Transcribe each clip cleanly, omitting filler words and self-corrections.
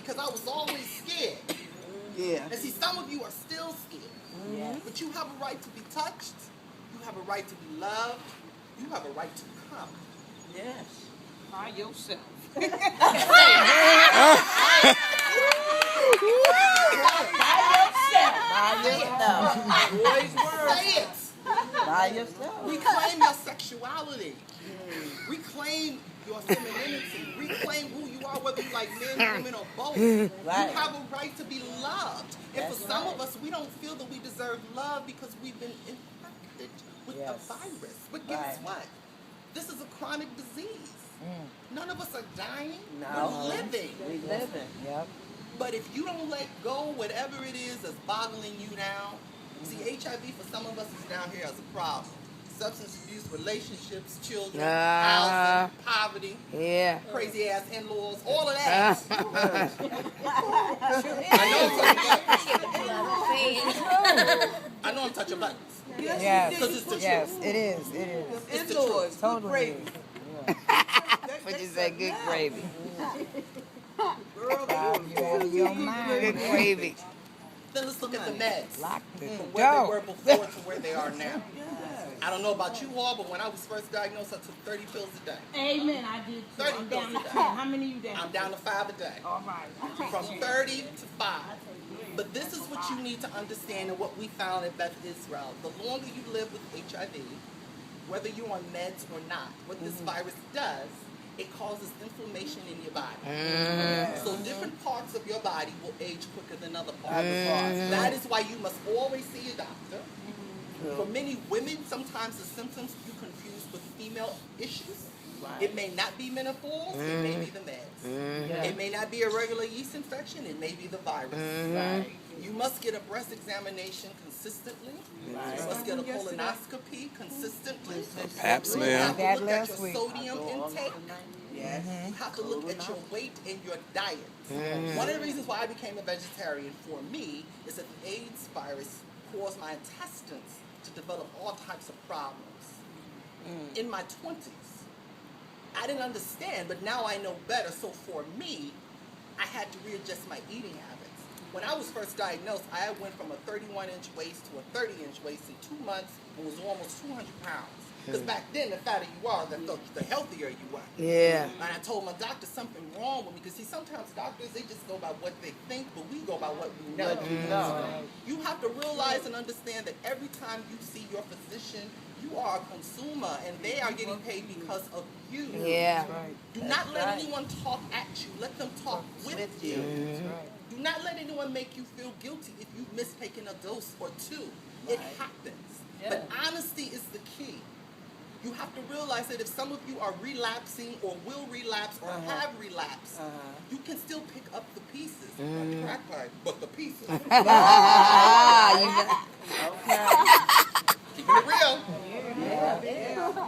because I was always scared. Yeah. And see, some of you are still scared. Yes. But you have a right to be touched. You have a right to be loved. You have a right to come. Yes. By yourself. By yourself. Boys word. Say it. By yourself. Reclaim your sexuality. Reclaim your femininity. Reclaim who you are, whether you like men, women, or both. You have a right to be loved. And for some of us, we don't feel that we deserve love because we've been infected with the virus. But guess what? This is a chronic disease. None of us are dying. No. We're living. We're living. Yep. But if you don't let go, whatever it is that's boggling you down, see, HIV for some of us is down here as a problem. Substance abuse, relationships, children, housing, poverty, crazy ass in-laws, all of that. I know I'm touching buttons. Yes. Because it's the truth. Yes, it is. It is. It's the truth. Totally. What you say? Good gravy. You out of your mind. Good gravy. Then let's look at the meds. Lock the From where they door. were before to where they are now. I don't know about you all, but when I was first diagnosed, I took 30 pills a day. Amen. I did too. 30 I'm down to pills a 10. day. How many you down? I'm down to 5 a day. All right. From 30 to 5. But this is what you need to understand and what we found at Beth Israel. The longer you live with HIV, whether you're on meds or not, what this virus does, it causes inflammation in your body. So different parts of your body will age quicker than other parts. That is why you must always see a doctor. For many women, sometimes the symptoms you confuse with female issues. It may not be menopause, it may be the meds. It may not be a regular yeast infection, it may be the virus. You must get a breast examination consistently. You must get a colonoscopy consistently. Absolutely. You have to That look at last your week. sodium intake. You have to look at your weight and your diet. One of the reasons why I became a vegetarian for me is that the AIDS virus caused my intestines to develop all types of problems. In my 20s, I didn't understand, but now I know better. So for me, I had to readjust my eating habits. When I was first diagnosed, I went from a 31-inch waist to a 30-inch waist in 2 months and was almost 200 pounds. Because back then, the fatter you are, the healthier you were. Yeah. And I told my doctor something wrong with me, because see, sometimes doctors, they just go by what they think, but we go by what we know. You have to realize and understand that every time you see your physician, you are a consumer, and they are getting paid because of you. Yeah. Do not let anyone talk at you. Let them talk with you. Do not let anyone make you feel guilty if you've missed taking a dose or two. It happens. But honesty is the key. You have to realize that if some of you are relapsing or will relapse or have relapsed, you can still pick up the pieces. Not the crack pipe, but the pieces. Keeping it real.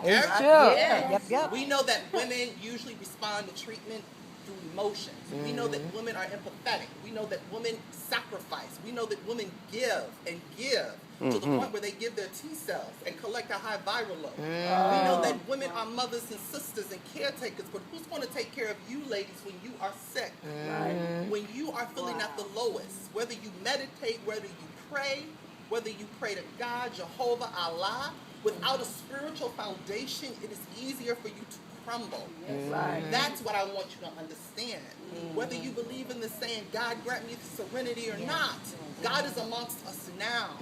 It's true. Yep. We know that women usually respond to treatment through emotions. We know that women are empathetic. We know that women sacrifice. We know that women give and give to the point where they give their T cells and collect a high viral load. We know that women are mothers and sisters and caretakers, but who's going to take care of you ladies when you are sick? When you are feeling at the lowest? Whether you meditate, whether you pray, whether you pray to God, Jehovah, Allah, without a spiritual foundation, it is easier for you to crumble. That's what I want you to understand. Whether you believe in the saying, God grant me serenity or not, God is amongst us now.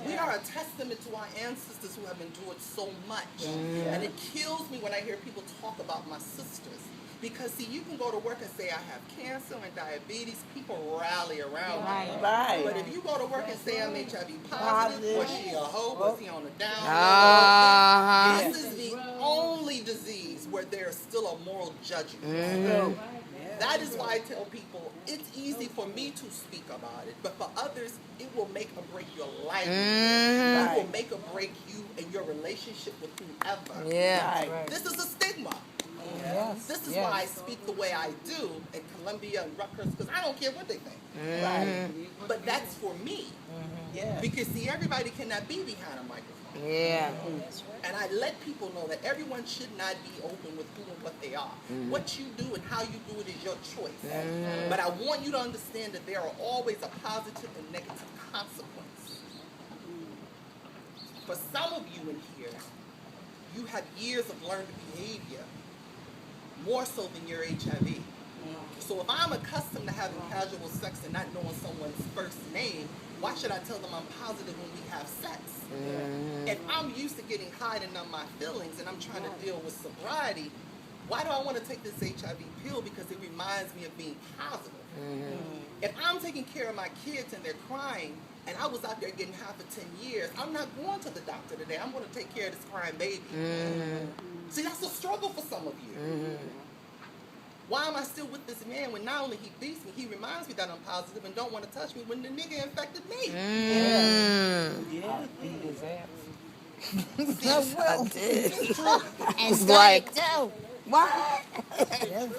We are a testament to our ancestors who have endured so much. And it kills me when I hear people talk about my sisters. Because, see, you can go to work and say, I have cancer and diabetes. People rally around you. But if you go to work and say, I'm HIV positive, was she a hoe? Was he on the down low? This is the only disease where there is still a moral judgment. That is why I tell people, it's easy for me to speak about it, but for others, it will make or break your life. It will make or break you and your relationship with whoever. This is a stigma. Yes. This is why I speak the way I do in Columbia and Rutgers, because I don't care what they think. Right. But that's for me. Yeah. Because, see, everybody cannot be behind a microphone. Yeah. And I let people know that everyone should not be open with who and what they are. What you do and how you do it is your choice. But I want you to understand that there are always a positive and negative consequence. For some of you in here, you have years of learned behavior, more so than your HIV. So if I'm accustomed to having casual sex and not knowing someone's first name, why should I tell them I'm positive when we have sex? If I'm used to getting high to numb my feelings and I'm trying to deal with sobriety, why do I want to take this HIV pill? Because it reminds me of being positive. If I'm taking care of my kids and they're crying, and I was out there getting high for 10 years, I'm not going to the doctor today. I'm going to take care of this crying baby. See, that's a struggle for some of you. Why am I still with this man when not only he beats me, he reminds me that I'm positive and don't want to touch me when the nigga infected me? Yeah. Beat his ass. Well, I did. And like, what? yes.